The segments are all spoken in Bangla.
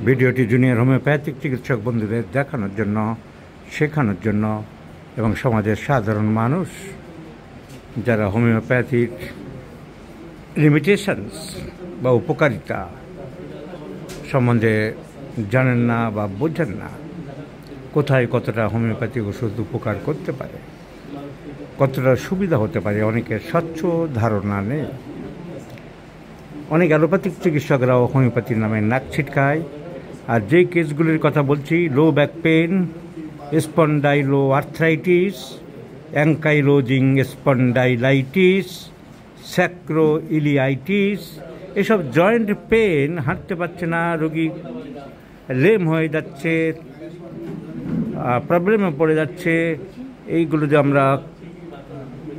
ভিডিওটি জুনিয়র হোমিওপ্যাথিক চিকিৎসক বন্ধুদের দেখানোর জন্য, শেখানোর জন্য এবং সমাজের সাধারণ মানুষ যারা হোমিওপ্যাথির লিমিটেশনস বা উপকারিতা সম্বন্ধে জানেন না বা বোঝেন না, কোথায় কতটা হোমিওপ্যাথিক ওষুধ উপকার করতে পারে, কতটা সুবিধা হতে পারে, অনেকের স্বচ্ছ ধারণা নেই। অনেক অ্যালোপ্যাথিক চিকিৎসকরাও হোমিওপ্যাথির নামে নাক ছিটকায়। আর যেই কেসগুলির কথা বলছি, low back pain, spondyloarthritis, ankylosing spondylitis, sacroiliitis, এসব জয়েন্ট পেন, হাঁটতে পারছে না রোগী, লেম হয়ে যাচ্ছে, প্রবলেমে পড়ে যাচ্ছে, এইগুলো যে আমরা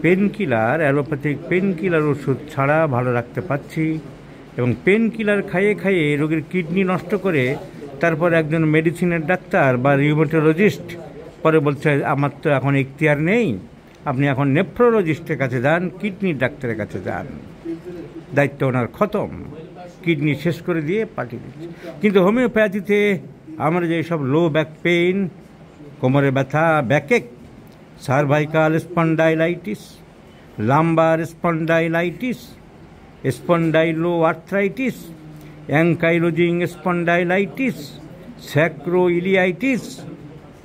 pain killer, allopathic pain killer ওষুধ ছাড়া ভালো রাখতে পারছি, এবং পেন কিলার খাইয়ে খাইয়ে রোগীর কিডনি নষ্ট করে তারপর একজন মেডিসিনের ডাক্তার বা রিউমেটোলজিস্ট পরে বলছে আমার তো এখন এখতিয়ার নেই, আপনি এখন নেফ্রোলজিস্টের কাছে যান, কিডনির ডাক্তারের কাছে যান, দায়িত্ব ওনার খতম, কিডনি শেষ করে দিয়ে পাঠিয়ে দিচ্ছে। কিন্তু হোমিওপ্যাথিতে আমরা যে সব লো ব্যাক পেইন, কোমরে ব্যথা, backache, cervical spondylitis, lumbar spondylitis, spondyloarthritis, ankylosing spondylitis, sacroiliitis,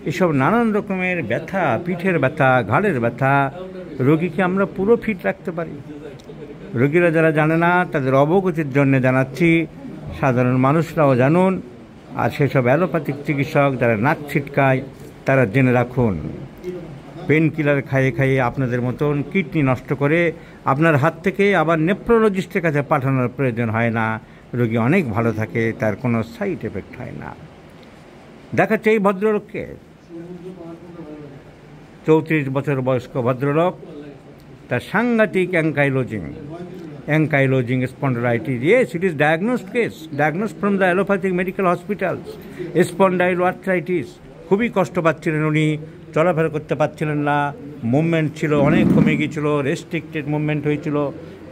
এসব নানান রকমের ব্যথা, পিঠের ব্যথা, ঘাড়ের ব্যথা, রোগীকে আমরা পুরো ফিট রাখতে পারি। রোগীরা যারা জানে না তাদের অবগতির জন্য জানাচ্ছি, সাধারণ মানুষরাও জানুন। আর সেসব অ্যালোপ্যাথিক চিকিৎসক যারা নাক ছিটকায় তারা জেনে রাখুন, পেন কিলার খাইয়ে খাইয়ে আপনাদের মতন কিডনি নষ্ট করে আপনার হাত থেকে আবার নেফ্রোলজিস্টের কাছে পাঠানোর প্রয়োজন হয় না, রোগী অনেক ভালো থাকে, তার কোনো সাইড এফেক্ট হয় না। দেখাচ্ছে এই ভদ্রলোককে, 34 বছর বয়স্ক ভদ্রলোক, তার সাংঘাতিক ankylosing spondylitis. Yes, it is diagnosed case, diagnosed from the allopathic medical hospitals. Spondylo arthritis, খুবই কষ্ট পাচ্ছিলেন উনি, চলাফেরা করতে পারছিলেন না, মুভমেন্ট ছিল অনেক কমে গিয়েছিল, রেস্ট্রিক্টেড মুভমেন্ট হয়েছিল।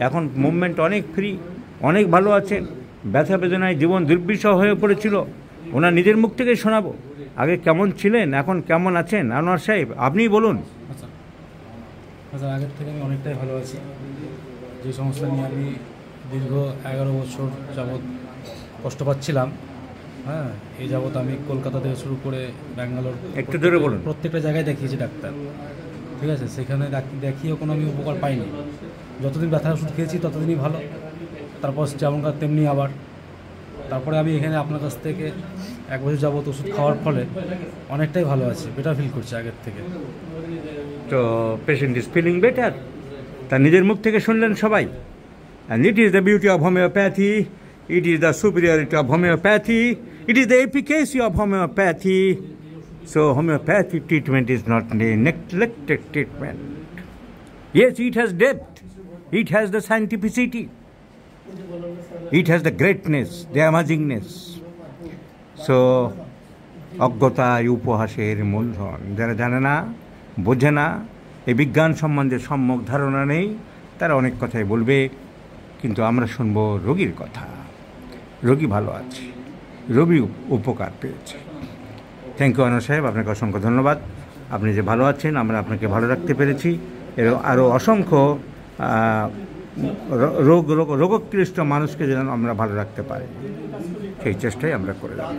এখন মুভমেন্ট অনেক ফ্রি, অনেক ভালো আছেন। ব্যথা বেদনায় জীবন দুর্বিষহ হয়ে পড়েছিল। ওনার নিজের মুখ থেকে শোনাবো আগে কেমন ছিলেন, এখন কেমন আছেন। আনোয়ার সাহেব, আপনিই বলুন। আচ্ছা, আগের থেকে আমি অনেকটাই ভালো আছি। যে সমস্যা নিয়ে আমি দীর্ঘ 11 বছর যাবৎ কষ্ট পাচ্ছিলাম, হ্যাঁ, এই যাবৎ আমি কলকাতা থেকে শুরু করে ব্যাঙ্গালোর, একটু জোরে বলুন। প্রত্যেকটা জায়গায় দেখিয়েছি ডাক্তার, ঠিক আছে। সেখানে দেখিয়েও কোনো আমি উপকার পাইনি। যতদিন ব্যথার ওষুধ খেয়েছি ততদিনই ভালো, তারপর যেমনকার তেমনি আবার। তারপরে আমি এখানে আপনার কাছ থেকে 1 বছর যাবৎ ওষুধ খাওয়ার ফলে অনেকটাই ভালো আছি, বেটার ফিল করছি আগের থেকে। তো পেশেন্ট ইজ ফিলিং বেটার, তা নিজের মুখ থেকে শুনলেন সবাই। And it is the beauty of homeopathy, it is the superiority of homeopathy, it is the efficacy of homeopathy. So homeopathic treatment is not a neglected treatment. Yes, it has depth, it has the scientificity, it has the greatness, the amazingness. So অজ্ঞতায় উপহাসের মূলধন। যারা জানে না, বোঝে না, এই বিজ্ঞান সম্বন্ধে সম্যক ধারণা নেই, তারা অনেক কথাই বলবে, কিন্তু আমরা শুনবো রোগীর কথা। রোগী ভালো আছে, রোগী উপকার পেয়েছে। থ্যাংক ইউ আনোয়ার সাহেব, আপনাকে অসংখ্য ধন্যবাদ। আপনি যে ভালো আছেন, আমরা আপনাকে ভালো রাখতে পেরেছি। এর আরও অসংখ্য রোগগ্রস্ত মানুষকে যেন আমরা ভালো রাখতে পারি, সেই চেষ্টাই আমরা করে যাব।